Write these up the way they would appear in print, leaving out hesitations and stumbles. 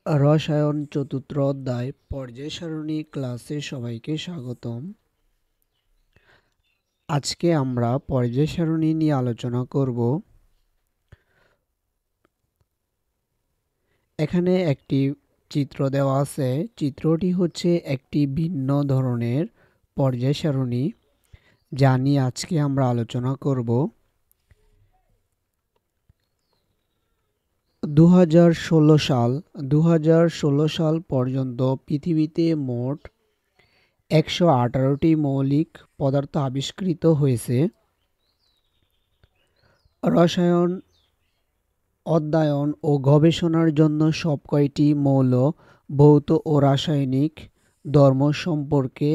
রসায়ন চতুর্থ অধ্যায় পর্যায় সারণী ক্লাসে সবাইকে স্বাগতম। আজকে আমরা পর্যায় সারণী নিয়ে আলোচনা করব। এখানে একটি চিত্র দেওয়া আছে। চিত্রটি হচ্ছে একটি ভিন্ন ধরনের পর্যায় সারণী, যা নিয়ে আজকে আমরা আলোচনা করব। 2016 সাল পর্যন্ত পৃথিবীতে মোট 118টি মৌলিক পদার্থ আবিষ্কৃত হয়েছে। রসায়ন অধ্যয়ন ও গবেষণার জন্য সব কয়টি মৌল, ভৌত ও রাসায়নিক ধর্ম সম্পর্কে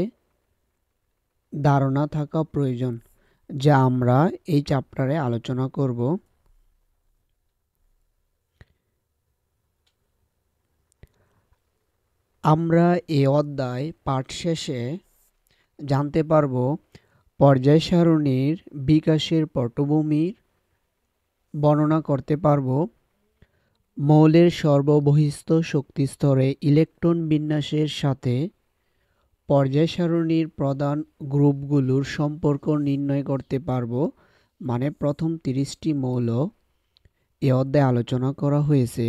ধারণা থাকা প্রয়োজন, যা আমরা এই চ্যাপ্টারে আলোচনা করব। আমরা এই অধ্যায় পাঠ শেষে জানতে পারব পর্যায় সারণীর বিকাশের পটভূমির বর্ণনা করতে পারব, মৌলের সর্ববহিস্থ শক্তিস্তরে ইলেকট্রন বিন্যাসের সাথে পর্যায় সারণীর প্রধান গ্রুপগুলোর সম্পর্ক নির্ণয় করতে পারব। মানে প্রথম 30টি মৌল এ অধ্যায়ে আলোচনা করা হয়েছে।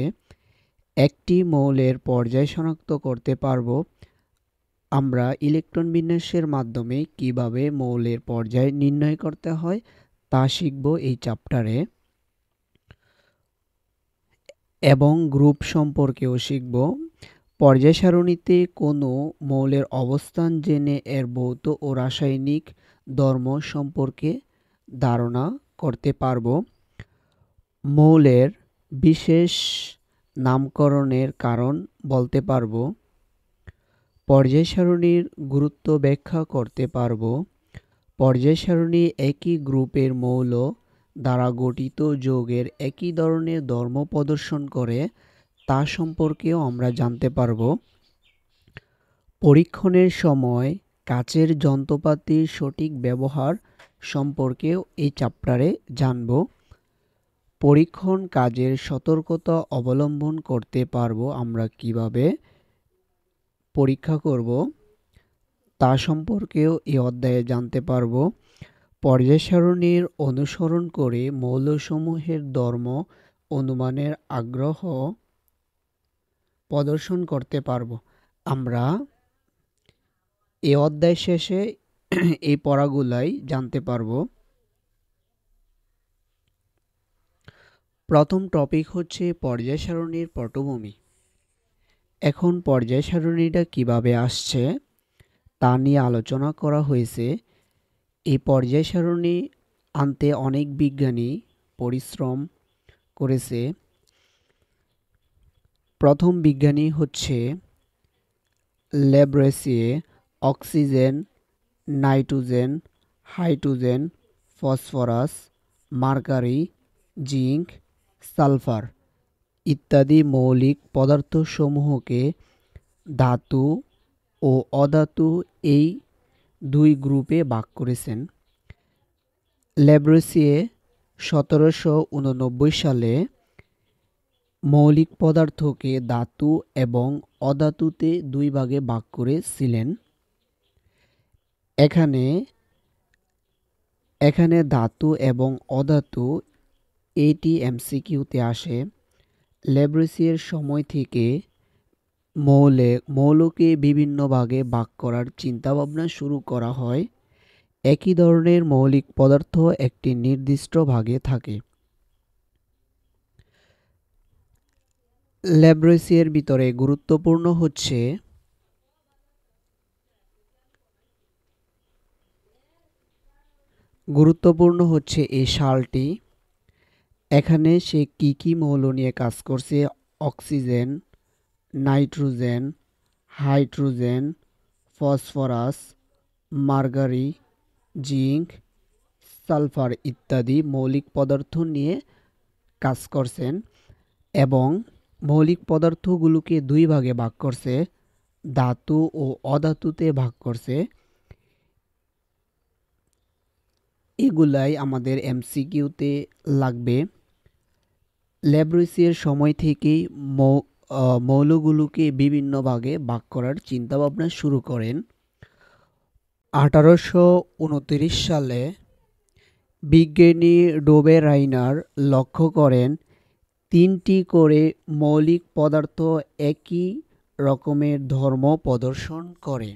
একটি মৌলের পর্যায় শনাক্ত করতে পারব। আমরা ইলেকট্রন বিন্যাসের মাধ্যমে কিভাবে মৌলের পর্যায় নির্ণয় করতে হয় তা শিখব এই চ্যাপ্টারে, এবং গ্রুপ সম্পর্কেও শিখব। পর্যায় সারণীতে কোনো মৌলের অবস্থান জেনে এর ভৌত ও রাসায়নিক ধর্ম সম্পর্কে ধারণা করতে পারব। মৌলের বিশেষ নামকরণের কারণ বলতে পারব। পর্যায় সারণীর গুরুত্ব ব্যাখ্যা করতে পারব। পর্যায় সারণী একই গ্রুপের মৌল দ্বারা গঠিত যৌগের একই ধরনের ধর্ম প্রদর্শন করে তা সম্পর্কেও আমরা জানতে পারব। পরীক্ষণের সময় কাচের যন্ত্রপাতির সঠিক ব্যবহার সম্পর্কেও এই চ্যাপ্টারে জানব। পরীক্ষণ কাজের সতর্কতা অবলম্বন করতে পারব, আমরা কিভাবে পরীক্ষা করব তা সম্পর্কেও এই অধ্যায়ে জানতে পারব। পর্যায় সারণীর অনুসরণ করে মৌলসমূহের ধর্ম অনুমানের আগ্রহ প্রদর্শন করতে পারব। আমরা এই অধ্যায় শেষে এই পড়াগুলাই জানতে পারব। প্রথম টপিক হচ্ছে পর্যায় সারণীর পটভূমি। এখন পর্যায় সারণীটা কিভাবে আসছে তা নিয়ে আলোচনা করা হয়েছে। এই পর্যায় সারণী আনতে অনেক বিজ্ঞানী পরিশ্রম করেছে। প্রথম বিজ্ঞানী হচ্ছে Lavoisier. Oxygen, nitrogen, hydrogen, phosphorus, mercury, zinc, sulphur ইত্যাদি মৌলিক পদার্থসমূহকে ধাতু ও অধাতু এই দুই গ্রুপে ভাগ করেছেন। ল্যাভ্রেসিয়ে 1789 সালে মৌলিক পদার্থকে ধাতু এবং অধাতুতে দুই ভাগে ভাগ করেছিলেন। এখানে ধাতু এবং অধাতু এটি এমসিকিউতে আসে। ল্যাভ্রেসিয়ের সময় থেকে মৌলকে বিভিন্ন ভাগে ভাগ করার চিন্তাভাবনা শুরু করা হয়। একই ধরনের মৌলিক পদার্থ একটি নির্দিষ্ট ভাগে থাকে। ল্যাভ্রেসিয়ের ভিতরে গুরুত্বপূর্ণ হচ্ছে এই সালটি। এখানে সে কি মৌল নিয়ে কাজ করছে: oxygen, nitrogen, hydrogen, phosphorus, mercury, zinc, sulphur ইত্যাদি মৌলিক পদার্থ নিয়ে কাজ করছেন, এবং মৌলিক পদার্থগুলোকে দুই ভাগে ভাগ করছে, ধাতু ও অধাতুতে ভাগ করছে। এগুলাই আমাদের এমসিকিউতে লাগবে। ল্যাভ্রেসিয়ের সময় থেকেই মৌলগুলোকে বিভিন্ন ভাগে ভাগ করার চিন্তাভাবনা শুরু করেন। 1829 সালে বিজ্ঞানী ডোবে রাইনার লক্ষ্য করেন 3টি করে মৌলিক পদার্থ একই রকমের ধর্ম প্রদর্শন করে।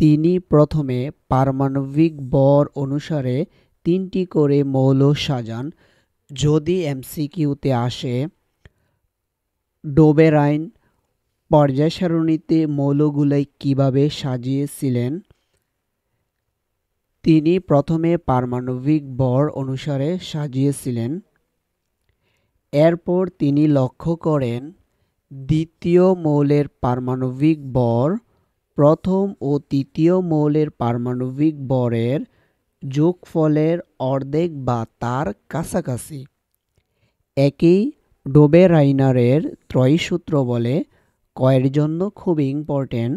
তিনি প্রথমে পারমাণবিক ভর অনুসারে 3টি করে মৌল সাজান। যদি এমসিকিউতে আসে, ডোবে রাইন পর্যায় সারণীতে মৌলগুলাই কিভাবে সাজিয়েছিলেন? তিনি প্রথমে পারমাণবিক ভর অনুসারে সাজিয়েছিলেন। এরপর তিনি লক্ষ্য করেন দ্বিতীয় মৌলের পারমাণবিক ভর প্রথম ও তৃতীয় মৌলের পারমাণবিক ভরের যোগফলের অর্ধেক বা তার কাছাকাছি। একেই ডোবে রাইনারের ত্রয়ী সূত্র বলে। কয়ের জন্য খুব ইম্পর্টেন্ট।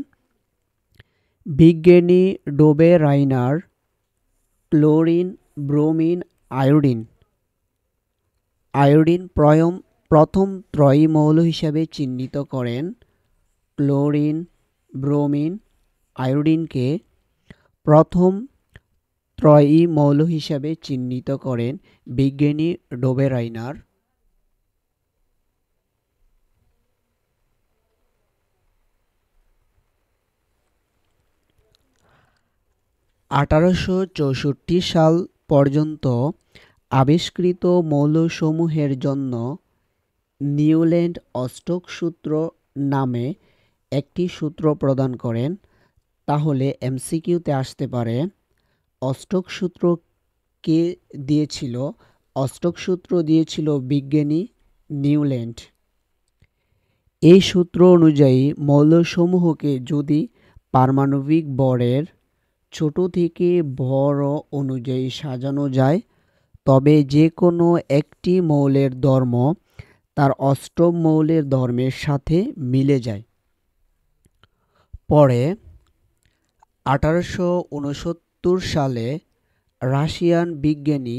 বিজ্ঞানী ডোবে রাইনার ক্লোরিন, ব্রোমিন, আয়োডিন প্রথম ত্রয়ী মৌল হিসাবে চিহ্নিত করেন। ক্লোরিন, ব্রোমিন, আয়োডিনকে প্রথম ত্রয়ী মৌল হিসাবে চিহ্নিত করেন বিজ্ঞানী ডোবে রাইনার। (1864 সাল পর্যন্ত আবিষ্কৃত মৌলসমূহের জন্য নিউল্যান্ড অষ্টক সূত্র নামে একটি সূত্র প্রদান করেন। তাহলে এমসিকিউতে আসতে পারে, অষ্টক সূত্র কে দিয়েছিল? অষ্টক সূত্র দিয়েছিল বিজ্ঞানী নিউল্যান্ড। এই সূত্র অনুযায়ী মৌলসমূহকে যদি পারমাণবিক ভরের ছোট থেকে বড় অনুযায়ী সাজানো যায়, তবে যে কোনো একটি মৌলের ধর্ম তার অষ্টম মৌলের ধর্মের সাথে মিলে যায়। পরে 1869 সালে রাশিয়ান বিজ্ঞানী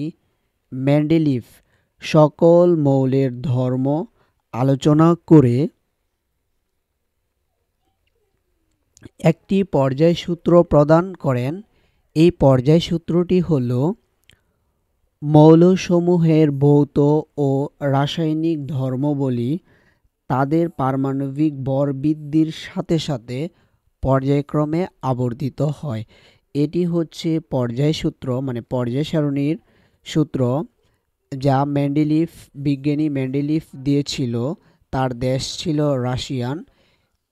মেন্ডেলিভ সকল মৌলের ধর্ম আলোচনা করে একটি পর্যায়সূত্র প্রদান করেন। এই পর্যায়সূত্রটি হল মৌলসমূহের ভৌত ও রাসায়নিক ধর্মাবলী তাদের পারমাণবিক ভর বৃদ্ধির সাথে সাথে পর্যায়ক্রমে আবর্তিত হয়। এটি হচ্ছে পর্যায়সূত্র, মানে পর্যায় সারণীর সূত্র, যা বিজ্ঞানী মেন্ডেলিভ দিয়েছিল। তার দেশ ছিল রাশিয়ান।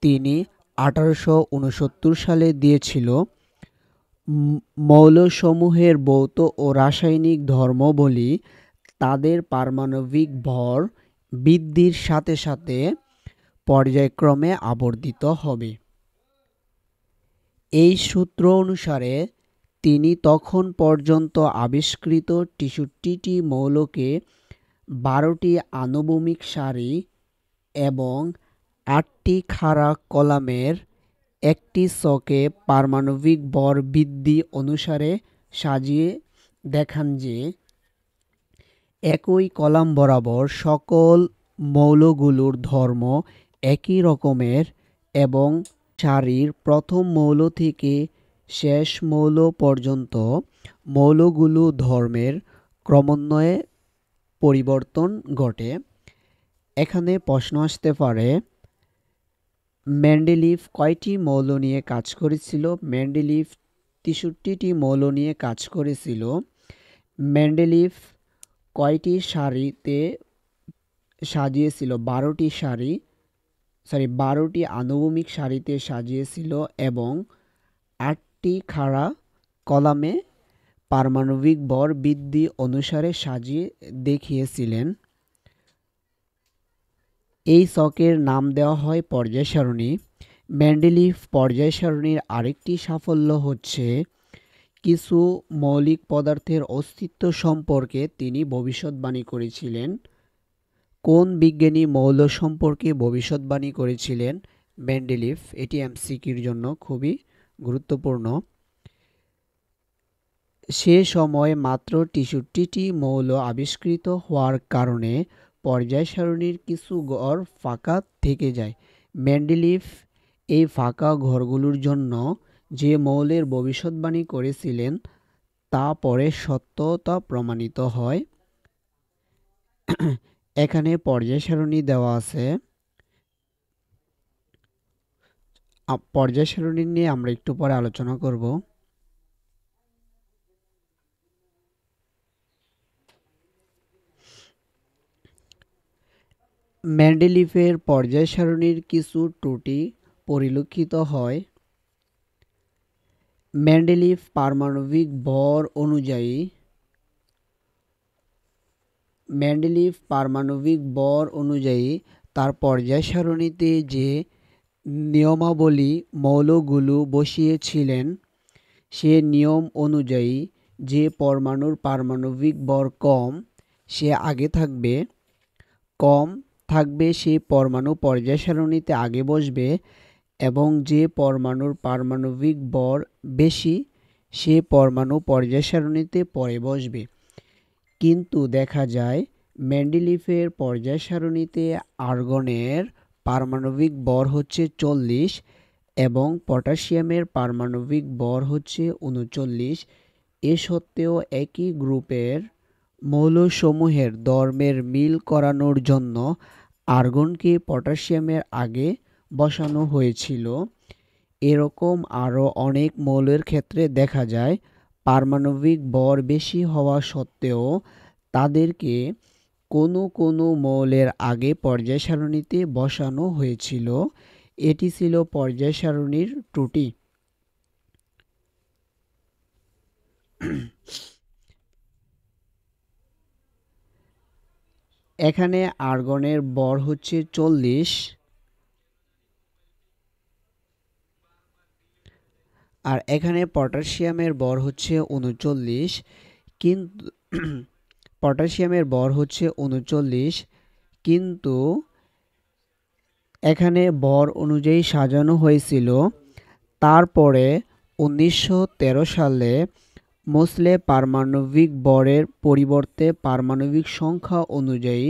তিনি 1869 সালে দিয়েছিল। মৌলসমূহের ভৌত ও রাসায়নিক ধর্মাবলী তাদের পারমাণবিক ভর বৃদ্ধির সাথে সাথে পর্যায়ক্রমে আবর্তিত হবে। এই সূত্র অনুসারে তিনি তখন পর্যন্ত আবিষ্কৃত 63টি মৌলকে 12টি আণুবমিক সারি এবং 8টি খাড়া কলামের একটি ছকে পারমাণবিক ভর বৃদ্ধি অনুসারে সাজিয়ে দেখান যে একই কলাম বরাবর সকল মৌলগুলোর ধর্ম একই রকমের এবং সারির প্রথম মৌল থেকে শেষ মৌল পর্যন্ত মৌলগুলো ধর্মের ক্রমান্বয়ে পরিবর্তন ঘটে। এখানে প্রশ্ন আসতে পারে, মেন্ডেলিভ কয়টি মৌল নিয়ে কাজ করেছিল? মেন্ডেলিভ 63টি মৌল নিয়ে কাজ করেছিল। মেন্ডেলিভ কয়টি সারিতে সাজিয়েছিল? 12টি আণুবমিক সারিতে সাজিয়েছিল এবং 8টি খাড়া কলামে পারমাণবিক ভর বৃদ্ধি অনুসারে সাজিয়ে দেখিয়েছিলেন। এই ছকের নাম দেওয়া হয় পর্যায় সারণী। মেন্ডেলিভ পর্যায় সারণীর আরেকটি সাফল্য হচ্ছে কিছু মৌলিক পদার্থের অস্তিত্ব সম্পর্কে তিনি ভবিষ্যদ্বাণী করেছিলেন। কোন বিজ্ঞানী মৌল সম্পর্কে ভবিষ্যদ্বাণী করেছিলেন? মেন্ডেলিভ। এটি এমসিকিউর জন্য খুবই গুরুত্বপূর্ণ। সে সময় মাত্র 63টি মৌল আবিষ্কৃত হওয়ার কারণে পর্যায় সারণীর কিছু ঘর ফাঁকা থেকে যায়। মেন্ডেলিভ এই ফাঁকা ঘরগুলোর জন্য যে মৌলের ভবিষ্যদ্বাণী করেছিলেন তা পরে সত্যতা প্রমাণিত হয়। এখানে পর্যায় সারণী দেওয়া আছে। পর্যায় সারণী নিয়ে আমরা একটু পরে আলোচনা করব। মেন্ডেলিভের পর্যায় সারণীর কিছু ত্রুটি পরিলক্ষিত হয়। মেন্ডেলিভ পারমাণবিক ভর অনুযায়ী তার পর্যায় সারণীতে যে নিয়মাবলী মৌলগুলো বসিয়েছিলেন সে নিয়ম অনুযায়ী যে পরমাণুর পারমাণবিক ভর কম সে আগে থাকবে সেই পরমাণু পর্যায় সারণীতে আগে বসবে এবং যে পরমাণুর পারমাণবিক ভর বেশি সে পরমাণু পর্যায় সারণীতে পরে বসবে। কিন্তু দেখা যায় মেন্ডেলিভের পর্যায় সারণীতে আর্গনের পারমাণবিক ভর হচ্ছে 40 এবং পটাশিয়ামের পারমাণবিক ভর হচ্ছে 39। এ সত্ত্বেও একই গ্রুপের মৌলসমূহের ধর্মের মিল করানোর জন্য আর্গনকে পটাশিয়ামের আগে বসানো হয়েছিল। এরকম আরও অনেক মৌলের ক্ষেত্রে দেখা যায় পারমাণবিক ভর বেশি হওয়া সত্ত্বেও তাদেরকে কোনো মৌলের আগে পর্যায় সারণীতে বসানো হয়েছিল। এটি ছিল পর্যায় সারণীর ত্রুটি। এখানে আর্গনের ভর হচ্ছে 40 আর এখানে পটাশিয়ামের ভর হচ্ছে 39, কিন্তু কিন্তু এখানে ভর অনুযায়ী সাজানো হয়েছিল। তারপরে 1913 সালে মোসলে পারমাণবিক ভরের পরিবর্তে পারমাণবিক সংখ্যা অনুযায়ী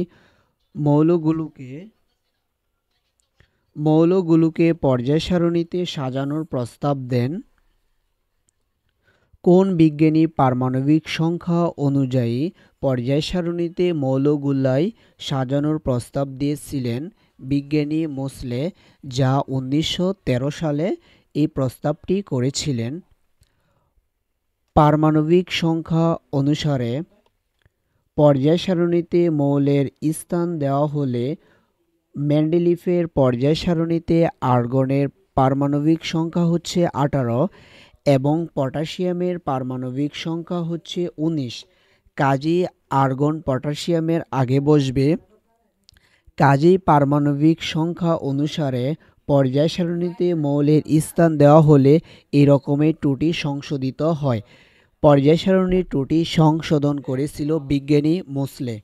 মৌলগুলোকে পর্যায় সারণীতে সাজানোর প্রস্তাব দেন। কোন বিজ্ঞানী পারমাণবিক সংখ্যা অনুযায়ী পর্যায় সারণীতে মৌলগুলাই সাজানোর প্রস্তাব দিয়েছিলেন? বিজ্ঞানী মোসলে, যা 1913 সালে এই প্রস্তাবটি করেছিলেন। পারমাণবিক সংখ্যা অনুসারে পর্যায় সারণীতে মৌলের স্থান দেওয়া হলে মেন্ডেলিভের পর্যায় সারণীতে আর্গনের পারমাণবিক সংখ্যা হচ্ছে 18 এবং পটাশিয়ামের পারমাণবিক সংখ্যা হচ্ছে 19। কাজেই আর্গন পটাশিয়ামের আগে বসবে। কাজেই পারমাণবিক সংখ্যা অনুসারে পর্যায় সারণীতে মৌলের স্থান দেওয়া হলে এই রকমের ত্রুটি সংশোধিত হয়। পর্যায় সারণীর ত্রুটি সংশোধন করেছিল বিজ্ঞানী মোসলে।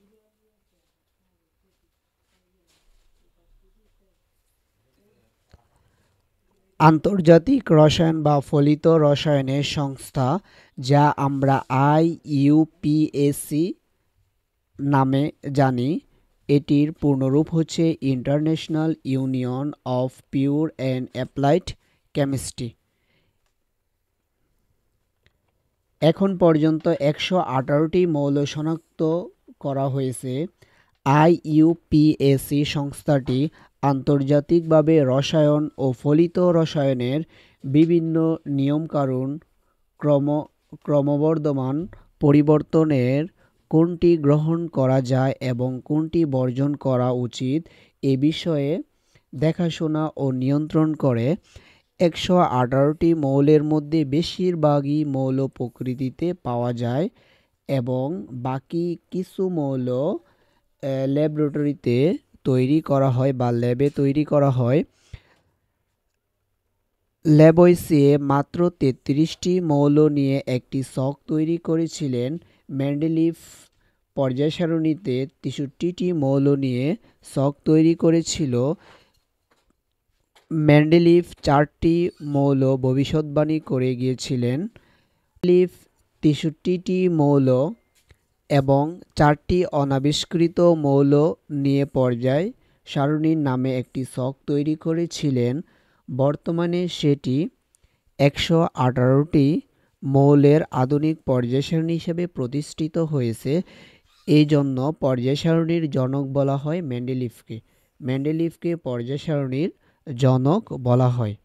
আন্তর্জাতিক রসায়ন বা ফলিত রসায়নের সংস্থা, যা আমরা IUPAC নামে জানি, এটির পূর্ণরূপ হচ্ছে international union of pure and applied chemistry. এখন পর্যন্ত 118টি মৌল শনাক্ত করা হয়েছে। IUPAC সংস্থাটি আন্তর্জাতিকভাবে রসায়ন ও ফলিত রসায়নের বিভিন্ন নিয়মকানুন ক্রমবর্ধমান পরিবর্তনের কোনটি গ্রহণ করা যায় এবং কোনটি বর্জন করা উচিত এ বিষয়ে দেখাশোনা ও নিয়ন্ত্রণ করে। 118টি মৌলের মধ্যে বেশিরভাগই মৌল প্রকৃতিতে পাওয়া যায় এবং বাকি কিছু মৌল ল্যাবরেটরিতে তৈরি করা হয় বা ল্যাবে তৈরি করা হয়। ল্যাবয়সে মাত্র 33টি মৌল নিয়ে একটি ছক তৈরি করেছিলেন। মেন্ডেলিভ পর্যায় সারণীতে 63টি মৌল নিয়ে ছক তৈরি করেছিল। মেন্ডেলিভ 4টি মৌল ভবিষ্যদ্বাণী করে গিয়েছিলেন। মেন্ডেলিভ 63টি মৌল এবং 4টি অনাবিষ্কৃত মৌল নিয়ে পর্যায় সারণীর নামে একটি ছক তৈরি করেছিলেন। বর্তমানে সেটি 118টি মৌলের আধুনিক পর্যায় সারণী হিসেবে প্রতিষ্ঠিত হয়েছে। এই জন্য পর্যায় সারণীর জনক বলা হয় মেন্ডেলিভকে। মেন্ডেলিভকে পর্যায় সারণীর জনক বলা হয়।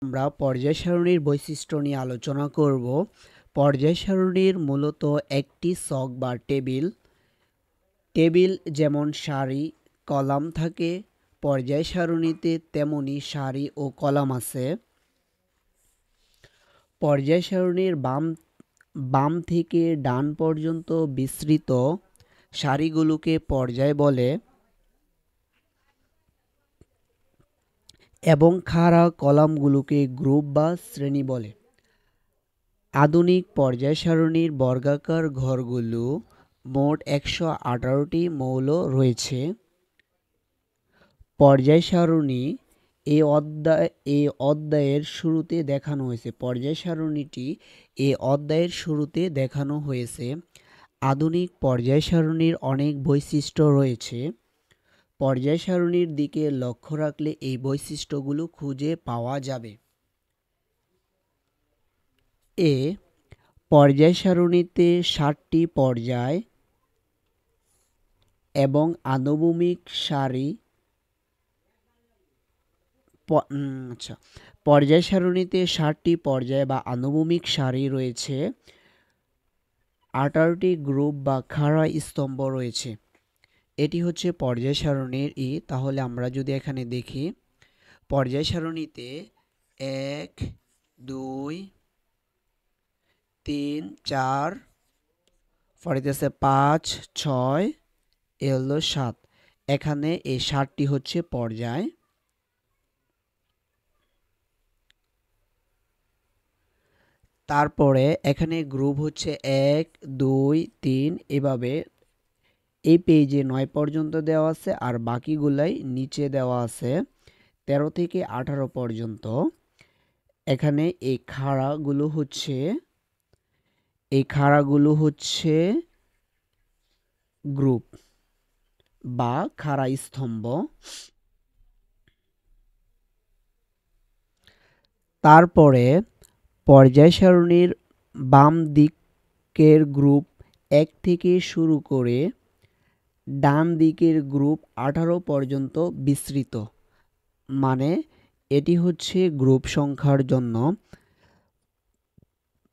আমরা পর্যায় সারণীর বৈশিষ্ট্য নিয়ে আলোচনা করব। পর্যায় সারণীর মূলত একটি ছক বা টেবিল। টেবিল যেমন সারি কলাম থাকে, পর্যায় সারণীতে তেমনি সারি ও কলাম আছে। পর্যায় সারণীর বাম থেকে ডান পর্যন্ত বিস্তৃত সারিগুলোকে পর্যায় বলে এবং খাড়া কলামগুলোকে গ্রুপ বা শ্রেণী বলে। আধুনিক পর্যায় সারণীর বর্গাকার ঘরগুলো মোট 118টি মৌল রয়েছে। পর্যায় সারণী এই অধ্যায়ের শুরুতে দেখানো হয়েছে। পর্যায় সারণীটি এই অধ্যায়ের শুরুতে দেখানো হয়েছে। আধুনিক পর্যায় সারণীর অনেক বৈশিষ্ট্য রয়েছে। পর্যায় সারণীর দিকে লক্ষ্য রাখলে এই বৈশিষ্ট্যগুলো খুঁজে পাওয়া যাবে। পর্যায় সারণীতে 7টি পর্যায় এবং আনুভূমিক সারি। পর্যায় সারণীতে 7টি পর্যায় বা আনুভূমিক সারি রয়েছে। 18টি গ্রুপ বা খাড়া স্তম্ভ রয়েছে। এটি হচ্ছে পর্যায় সারণীর তাহলে আমরা যদি এখানে দেখি, পর্যায় সারণীতে 1 2 3 4 পরেতেছে 5 6 7। এখানে এই 7টি হচ্ছে পর্যায়। তারপরে এখানে গ্রুপ হচ্ছে 1 2 3 এভাবে এই পেজে 9 পর্যন্ত দেওয়া আছে, আর বাকিগুলাই নিচে দেওয়া আছে 13 থেকে 18 পর্যন্ত। এখানে এই খাড়াগুলো হচ্ছে গ্রুপ বা খাড়া স্তম্ভ। তারপরে পর্যায় সারণীর বাম দিকের গ্রুপ 1 থেকে শুরু করে ডান দিকের গ্রুপ 18 পর্যন্ত বিস্তৃত। মানে এটি হচ্ছে গ্রুপ সংখ্যার জন্য।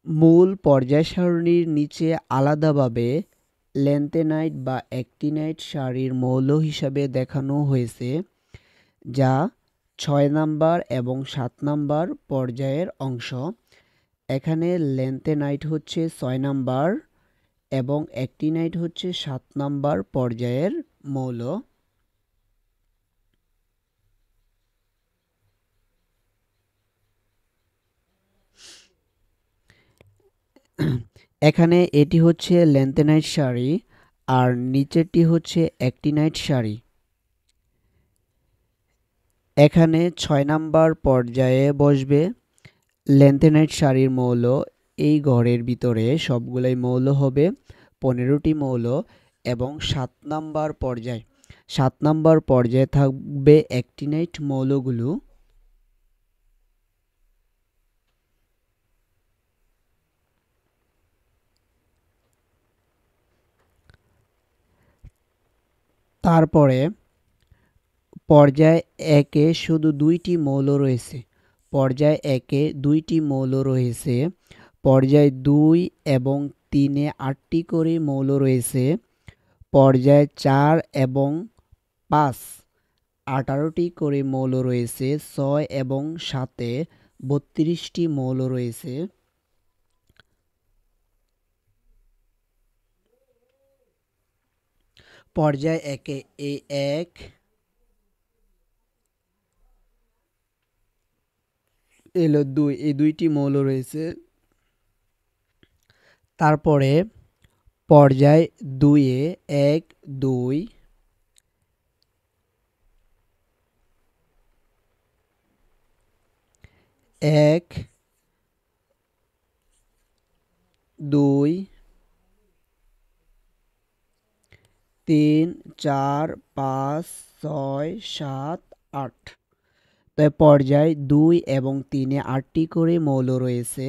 মূল পর্যায় সারণীর নিচে আলাদাভাবে ল্যান্থেনাইট বা অ্যাক্টিনাইট সারির মৌল হিসাবে দেখানো হয়েছে, যা 6 নাম্বার এবং 7 নাম্বার পর্যায়ের অংশ। এখানে ল্যান্থেনাইট হচ্ছে 6 নাম্বার এবং অ্যাক্টিনাইট হচ্ছে 7 নাম্বার পর্যায়ের মৌল। এখানে এটি হচ্ছে ল্যান্থেনাইট সারি আর নিচেরটি হচ্ছে অ্যাক্টিনাইট সারি। এখানে 6 নাম্বার পর্যায়ে বসবে ল্যান্থেনাইট সারির মৌল। এই ঘরের ভিতরে সবগুলাই মৌল হবে 15টি মৌল। এবং 7 নাম্বার পর্যায়ে থাকবে অ্যাক্টিনাইট মৌলগুলো। তারপরে পর্যায় 1-এ শুধু 2টি মৌল রয়েছে। পর্যায় 2 এবং 3-এ 8টি করে মৌল রয়েছে। পর্যায় 4 এবং 5 18টি করে মৌল রয়েছে। 6 এবং 7-এ 32টি মৌল রয়েছে। পর্যায় 1-এ A1 2 এই 2টি মৌল রয়েছে। তারপরে পর্যায় 2-এ 1 2 1 2 3 4 5 6 7 8। তাই পর্যায় 2 এবং 3-এ 8টি করে মৌল রয়েছে।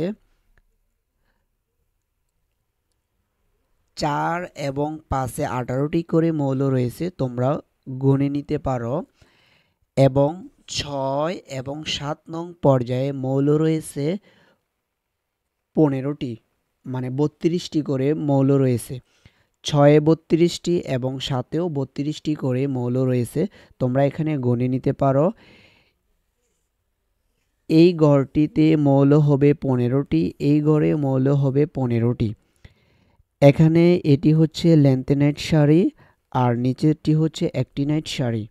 4 এবং 5-এ 18টি করে মৌল রয়েছে, তোমরা গুনে নিতে পারো। এবং 6 এবং 7 নং পর্যায়ে মৌল রয়েছে 15টি, মানে 32টি করে মৌল রয়েছে। 6-এ 32টি এবং 7-এও 32টি করে মৌল রয়েছে, তোমরা এখানে গুনে নিতে পারো। এই ঘরটিতে মৌল হবে 15টি, এই ঘরে মৌল হবে 15টি। এখানে এটি হচ্ছে ল্যান্থেনাইট সারি আর নিচেরটি হচ্ছে অ্যাক্টিনাইট সারি।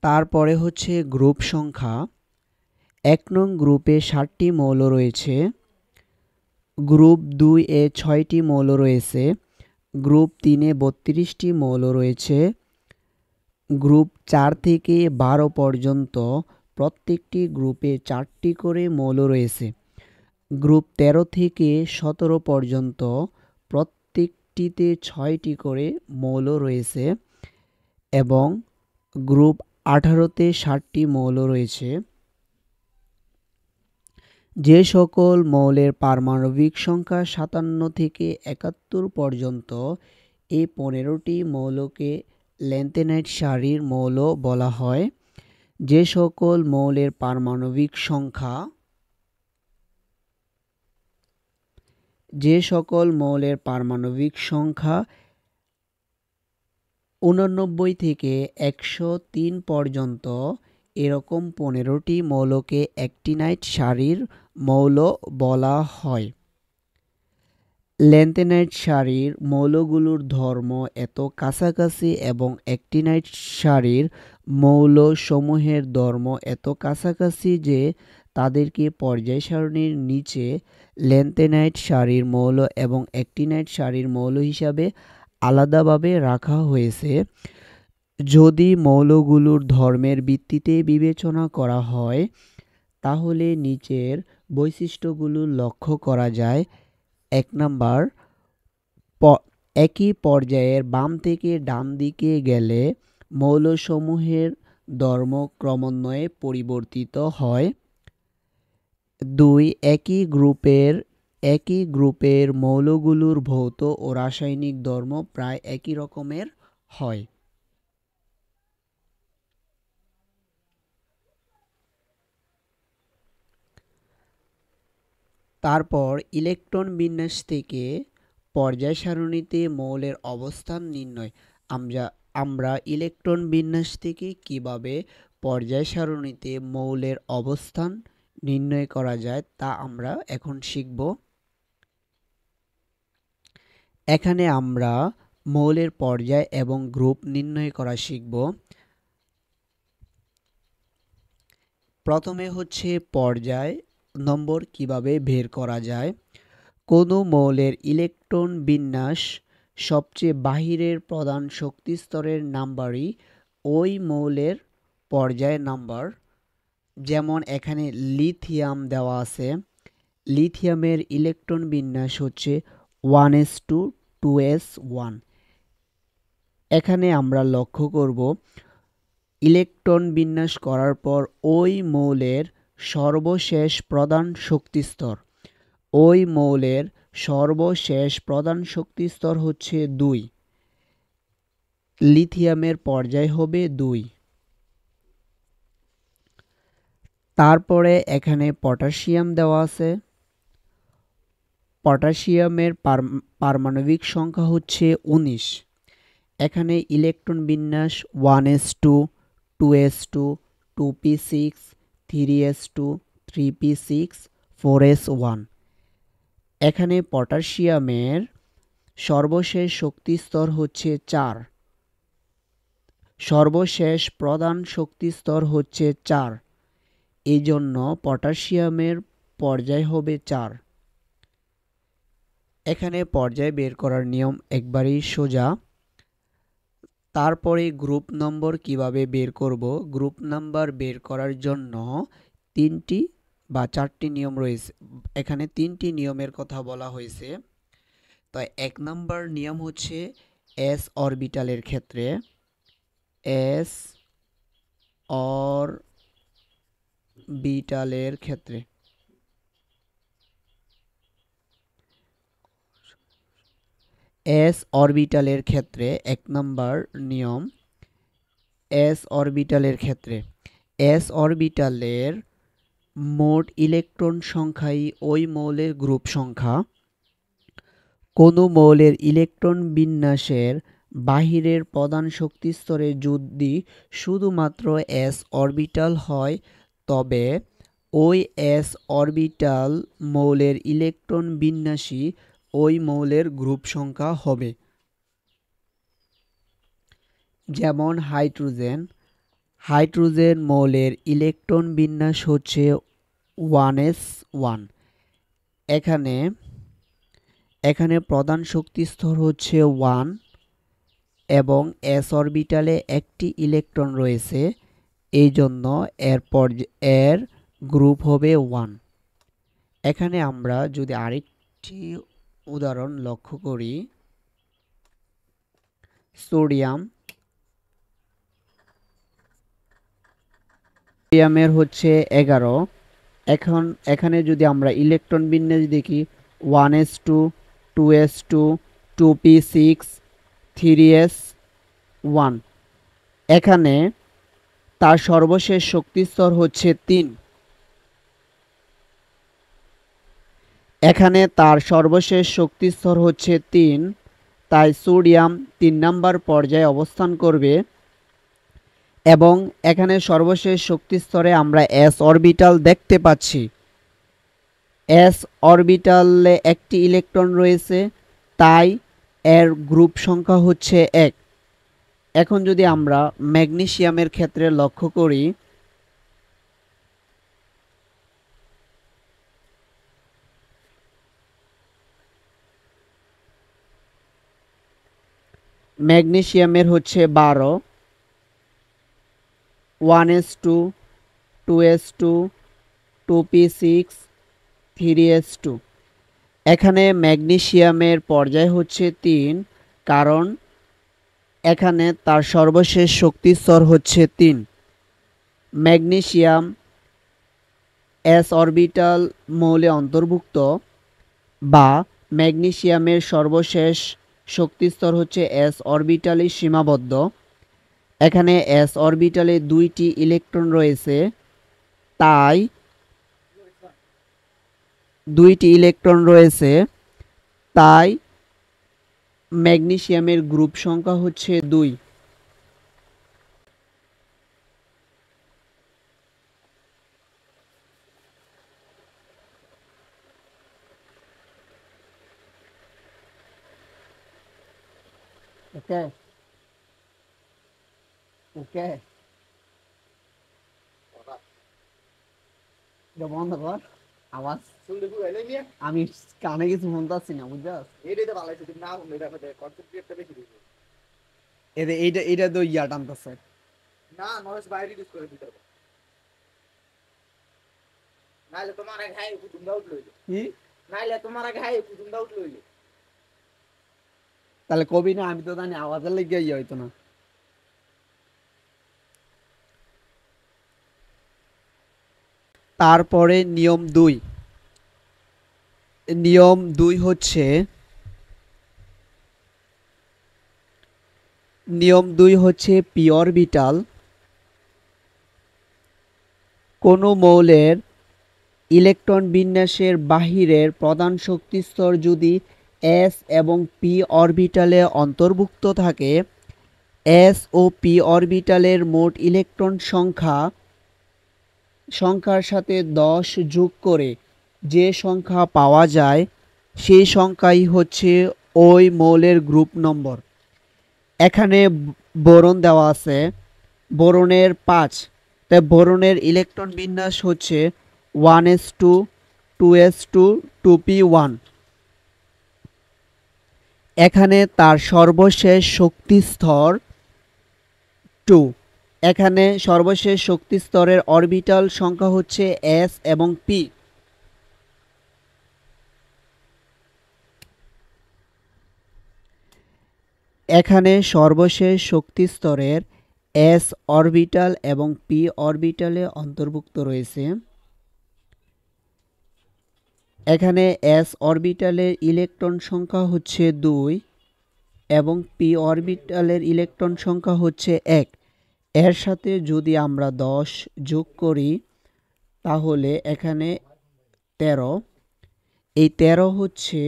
তারপরে হচ্ছে গ্রুপ সংখ্যা। 1 নং গ্রুপে 60টি মৌল রয়েছে, গ্রুপ 2-এ 6টি মৌল রয়েছে, গ্রুপ 3-এ 32টি মৌল রয়েছে, গ্রুপ 4 থেকে 12 পর্যন্ত প্রত্যেকটি গ্রুপে 4টি করে মৌল রয়েছে, গ্রুপ 13 থেকে 17 পর্যন্ত প্রত্যেকটিতে 6টি করে মৌল রয়েছে এবং গ্রুপ 18-তে 60টি মৌল রয়েছে। যে সকল মৌলের পারমাণবিক সংখ্যা 57 থেকে 71 পর্যন্ত, এই 15টি মৌলকে ল্যান্থেনাইট সারির মৌল বলা হয়। যে সকল মৌলের পারমাণবিক সংখ্যা 89 থেকে 103 পর্যন্ত, এরকম 15টি মৌলকে অ্যাক্টিনাইট সারির মৌল বলা হয়। ল্যান্থেনাইট সারির মৌলগুলোর ধর্ম এত কাছাকাছি এবং অ্যাক্টিনাইট সারির মৌলসমূহের ধর্ম এত কাছাকাছি যে তাদেরকে পর্যায় সারণীর নিচে ল্যান্থেনাইট সারির মৌল এবং অ্যাক্টিনাইট সারির মৌল হিসাবে আলাদাভাবে রাখা হয়েছে। যদি মৌলগুলোর ধর্মের ভিত্তিতে বিবেচনা করা হয় তাহলে নিচের বৈশিষ্ট্যগুলো লক্ষ্য করা যায়। 1 নাম্বার, একই পর্যায়ের বাম থেকে ডান দিকে গেলে মৌলসমূহের ধর্ম ক্রমান্বয়ে পরিবর্তিত হয়। 2, একই গ্রুপের মৌলগুলোর ভৌত ও রাসায়নিক ধর্ম প্রায় একই রকমের হয়। তারপর ইলেকট্রন বিন্যাস থেকে পর্যায় সারণীতে মৌলের অবস্থান নির্ণয়। আমরা ইলেকট্রন বিন্যাস থেকে কিভাবে পর্যায় সারণীতে মৌলের অবস্থান নির্ণয় করা যায় তা আমরা এখন শিখব। এখানে আমরা মৌলের পর্যায় এবং গ্রুপ নির্ণয় করা শিখব। প্রথমে হচ্ছে পর্যায় নম্বর কিভাবে বের করা যায়। কোনো মৌলের ইলেকট্রন বিন্যাস সবচেয়ে বাহিরের প্রধান শক্তি স্তরের নাম্বারই ওই মৌলের পর্যায় নাম্বার। যেমন এখানে লিথিয়াম দেওয়া আছে, লিথিয়ামের ইলেকট্রন বিন্যাস হচ্ছে 1s2 2s1। এখানে আমরা লক্ষ্য করব ইলেকট্রন বিন্যাস করার পর ওই মৌলের সর্বশেষ প্রধান শক্তিস্তর, ওই মৌলের সর্বশেষ প্রধান শক্তিস্তর হচ্ছে 2। লিথিয়ামের পর্যায় হবে 2। তারপরে এখানে পটাশিয়াম দেওয়া আছে, পটাশিয়ামের পারমাণবিক সংখ্যা হচ্ছে 19। এখানে ইলেকট্রন বিন্যাস 1s2 2s2 2p6 3s2 3p6 4s1। এখানে পটাশিয়ামের সর্বশেষ শক্তিস্তর হচ্ছে 4, সর্বশেষ প্রধান শক্তিস্তর হচ্ছে 4। এই জন্য পটাশিয়ামের পর্যায় হবে 4। এখানে পর্যায় বের করার নিয়ম একবারেই সোজা। তারপরে গ্রুপ নম্বর কিভাবে বের করব? গ্রুপ নাম্বার বের করার জন্য 3টি বা 4টি নিয়ম রয়েছে। এখানে 3টি নিয়মের কথা বলা হয়েছে। তো 1 নাম্বার নিয়ম হচ্ছে s অরবিটালের ক্ষেত্রে s অরবিটালের ক্ষেত্রে s অরবিটালের ক্ষেত্রে 1 নাম্বার নিয়ম s অরবিটালের ক্ষেত্রে s অরবিটালের মোট ইলেকট্রন সংখ্যাই ওই মৌলের গ্রুপ সংখ্যা। কোনো মৌলের ইলেকট্রন বিন্যাসের বাহিরের প্রধান শক্তি স্তরে যদি শুধুমাত্র s অরবিটাল হয় তবে ওই s অরবিটাল মৌলের ইলেকট্রন বিন্যাসই ওই মৌলের গ্রুপ সংখ্যা হবে। যেমন হাইড্রোজেন মৌলের ইলেকট্রন বিন্যাস হচ্ছে 1s1। এখানে প্রধান শক্তি স্তর হচ্ছে 1 এবং s অরবিটালে একটি ইলেকট্রন রয়েছে, এই জন্য এর গ্রুপ হবে 1। এখানে আমরা যদি আরেকটি উদাহরণ লক্ষ্য করি, সোডিয়ামের হচ্ছে 11। এখানে যদি আমরা ইলেকট্রন বিন্যাস দেখি 1s2 2s2 2p6 3s1। এখানে তার সর্বশেষ শক্তি স্তর হচ্ছে 3। তাই সোডিয়াম 3 নাম্বার পর্যায়ে অবস্থান করবে এবং এখানে সর্বশেষ শক্তি স্তরে আমরা s অরবিটাল দেখতে পাচ্ছি। s অরবিটালে একটি ইলেকট্রন রয়েছে, তাই এর গ্রুপ সংখ্যা হচ্ছে 1। এখন যদি আমরা ম্যাগনেসিয়ামের ক্ষেত্রে লক্ষ্য করি, ম্যাগনেসিয়ামের হচ্ছে 12, 1s2 2s2 2p6 3s2। এখানে ম্যাগনেসিয়ামের পর্যায় হচ্ছে 3, কারণ এখানে তার সর্বশেষ শক্তি স্তর হচ্ছে 3। ম্যাগনেসিয়াম s অরবিটাল মৌলে অন্তর্ভুক্ত বা ম্যাগনেসিয়ামের সর্বশেষ শক্তি স্তর হচ্ছে s অরবিটালে সীমাবদ্ধ। এখানে s অরবিটালে 2টি ইলেকট্রন রয়েছে, তাই ম্যাগনেসিয়ামের গ্রুপ সংখ্যা হচ্ছে 2। ওকে ওকে বন্ধ কর আওয়াজ। আমি কানে কিছু শুনতে পাচ্ছি না, বুঝছস? এইটা তো ইয়া টানতেছে না, নয়েজ বাইরে ইউজ করে দিতে হবে, নাইলে তোমার আগে হাই কুতুম দাউট লইলো কি, নাইলে তোমার আগে হাই কুতুম দাউট লইলো। তাহলে কবি না, আমি তো জানি আওয়াজের লেগে ইয়ে হইতো না। তারপরে নিয়ম 2 হচ্ছে পি অরবিটাল। কোনো মৌলের ইলেকট্রন বিন্যাসের বাহিরের প্রধান শক্তি স্তর যদি s এবং p অরবিটালে অন্তর্ভুক্ত থাকে, s ও p অরবিটালের মোট ইলেকট্রন সংখ্যার সাথে 10 যোগ করে যে সংখ্যা পাওয়া যায় সেই সংখ্যাই হচ্ছে ওই মৌলের গ্রুপ নম্বর। এখানে বোরন দেওয়া আছে, বোরনের 5। তাই বোরনের ইলেকট্রন বিন্যাস হচ্ছে 1s2 2s2 2p1। এখানে তার সর্বশেষ শক্তি স্তর 2। এখানে সর্বশেষ শক্তি স্তরের অরবিটাল সংখ্যা হচ্ছে s এবং p। এখানে সর্বশেষ শক্তি স্তরের s অরবিটাল এবং p অরবিটালে অন্তর্ভুক্ত রয়েছে। এখানে s অরবিটালের ইলেকট্রন সংখ্যা হচ্ছে 2 এবং p অরবিটালের ইলেকট্রন সংখ্যা হচ্ছে 1। এর সাথে যদি আমরা 10 যোগ করি তাহলে এখানে 13। এই 13 হচ্ছে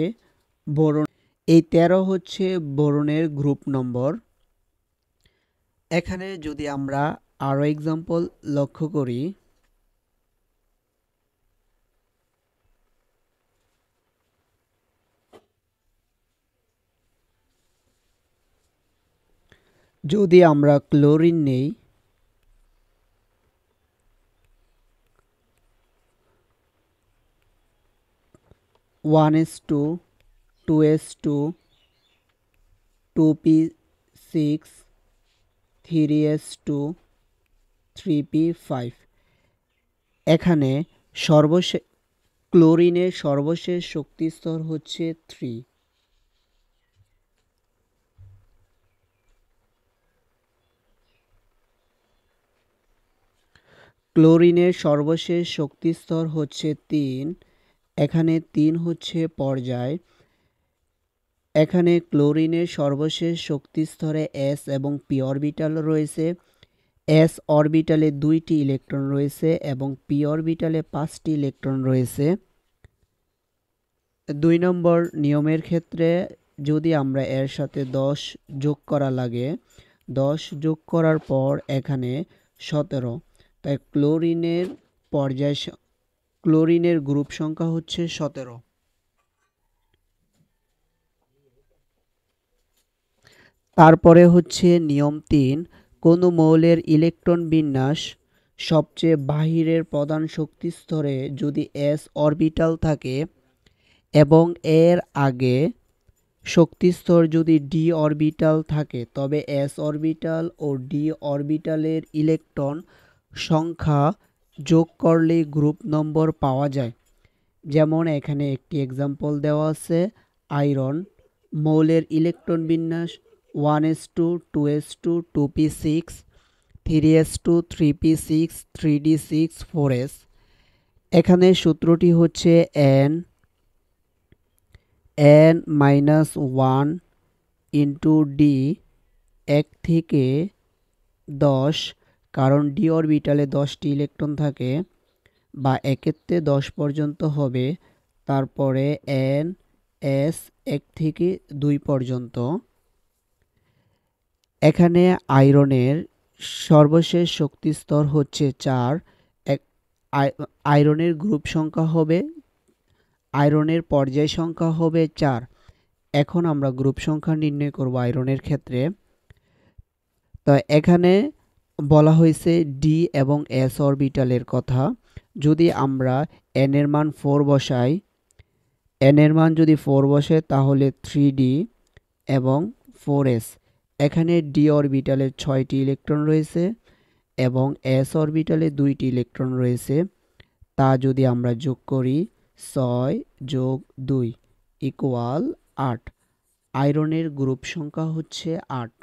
বোরন এই 13 হচ্ছে বোরনের গ্রুপ নম্বর। এখানে যদি আমরা আরো এক্সাম্পল লক্ষ্য করি, যদি আমরা ক্লোরিন নেই, one S two, two S two, 2p6, 3s2, 3p5। এখানে ক্লোরিনের সর্বশেষ শক্তি স্তর হচ্ছে 3। ক্লোরিনের সর্বশেষ শক্তি স্তর হচ্ছে 3। এখানে 3 হচ্ছে পর্যায়। এখানে ক্লোরিনের সর্বশেষ শক্তি স্তরে s এবং p অরবিটাল রয়েছে। s অরবিটালে 2টি ইলেকট্রন রয়েছে এবং p অরবিটালে 5টি ইলেকট্রন রয়েছে। 2 নম্বর নিয়মের ক্ষেত্রে যদি আমরা এর সাথে 10 যোগ করা লাগে, 10 যোগ করার পর এখানে 17। তাই ক্লোরিনের গ্রুপ সংখ্যা হচ্ছে 17। তারপরে হচ্ছে নিয়ম 3, কোনো মৌলের ইলেকট্রন বিন্যাস সবচেয়ে বাহিরের প্রধান শক্তি স্তরে যদি s অরবিটাল থাকে এবং এর আগে শক্তি স্তর যদি d অরবিটাল থাকে তবে s অরবিটাল ও d অরবিটালের ইলেকট্রন সংখ্যা যোগ করলে গ্রুপ নম্বর পাওয়া যায়। যেমন এখানে একটি এক্সাম্পল দেওয়া আছে, আয়রন মৌলের ইলেকট্রন বিন্যাস 1s2 2s2 2p6 3s2 3p6 3d6 4s। এখানে সূত্রটি হচ্ছে n-1 ইন্টু ডি 1 থেকে 10, কারণ ডি অরবিটালে 10টি ইলেকট্রন থাকে বা এক্ষেত্রে 10 পর্যন্ত হবে। তারপরে এন এস 1 থেকে 2 পর্যন্ত। এখানে আয়রনের সর্বশেষ শক্তি স্তর হচ্ছে 4। আয়রনের গ্রুপ সংখ্যা হবে, আয়রনের পর্যায় সংখ্যা হবে 4। এখন আমরা গ্রুপ সংখ্যা নির্ণয় করব আয়রনের ক্ষেত্রে। তো এখানে বলা হয়েছে ডি এবং এস অরবিটালের কথা। যদি আমরা n এর মান 4 বসাই, n এর মান যদি 4 বসে তাহলে 3d এবং 4s। এখানে d অরবিটালে 6টি ইলেকট্রন রয়েছে এবং s অরবিটালে 2টি ইলেকট্রন রয়েছে। তা যদি আমরা যোগ করি 6 যোগ 2 ইকুয়াল 8। আয়রনের গ্রুপ সংখ্যা হচ্ছে 8।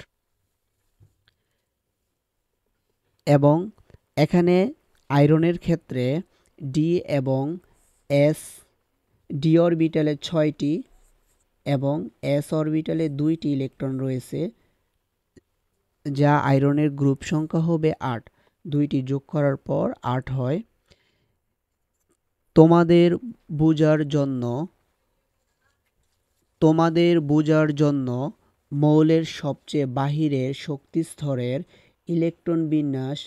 এবং এখানে আয়রনের ক্ষেত্রে ডি এবং এস, ডি অরবিটালে 6টি এবং এস অরবিটালে 2টি ইলেকট্রন রয়েছে, যা আয়রনের গ্রুপ সংখ্যা হবে 8। 2টি যোগ করার পর 8 হয়। তোমাদের বোঝার জন্য মৌলের সবচেয়ে বাহিরের শক্তি স্তরের ইলেকট্রন বিন্যাস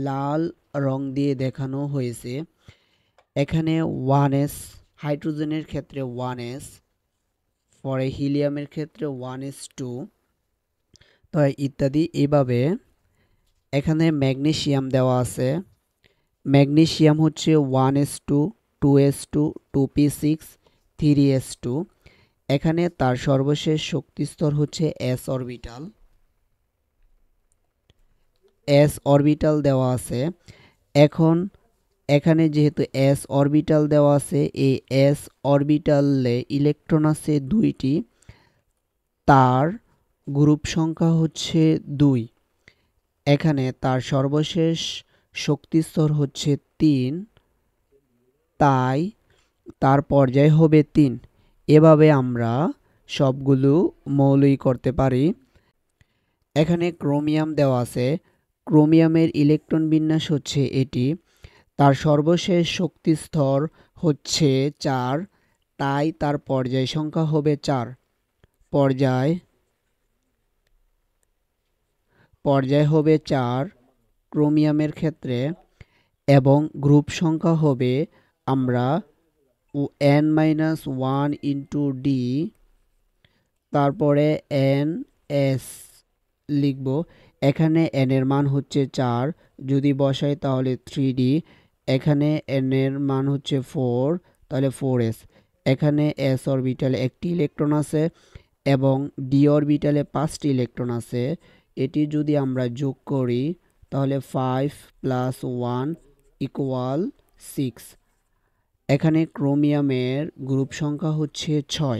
লাল রং দিয়ে দেখানো হয়েছে। এখানে 1s হাইড্রোজেনের ক্ষেত্রে 1s, পরে হিলিয়ামের ক্ষেত্রে 1s2, তো ইত্যাদি। এইভাবে এখানে ম্যাগনেসিয়াম দেওয়া আছে। ম্যাগনেসিয়াম হচ্ছে 1s2, 2s2, 2p6, 3s2। এখানে তার সর্বশেষ শক্তিস্তর হচ্ছে s অরবিটাল। s অরবিটাল দেওয়া আছে। এখন এখানে যেহেতু s অরবিটাল দেওয়া আছে, এই s অরবিটালে ইলেকট্রন আছে 2টি, তার গ্রুপ সংখ্যা হচ্ছে 2। এখানে তার সর্বশেষ শক্তিস্তর হচ্ছে 3, তাই তার পর্যায় হবে 3। এভাবে আমরা সবগুলো মৌলই করতে পারি। এখানে ক্রোমিয়াম দেওয়া আছে। ক্রোমিয়ামের ইলেকট্রন বিন্যাস হচ্ছে এটি। তার সর্বশেষ শক্তিস্তর হচ্ছে 4, তাই তার পর্যায় সংখ্যা হবে 4। পর্যায় হবে 4 ক্রোমিয়ামের ক্ষেত্রে, এবং গ্রুপ সংখ্যা হবে আমরা n-1 ইন্টু ডি, তারপরে এন এস লিখব। এখানে n এর মান হচ্ছে 4, যদি বসাই তাহলে 3d। এখানে n এর মান হচ্ছে 4, তাহলে 4s। এখানে s অরবিটালে একটি ইলেকট্রন আছে এবং d অরবিটালে 5টি ইলেকট্রন আছে। এটি যদি আমরা যোগ করি তাহলে 5 + 1 = 6। এখানে ক্রোমিয়ামের গ্রুপ সংখ্যা হচ্ছে 6।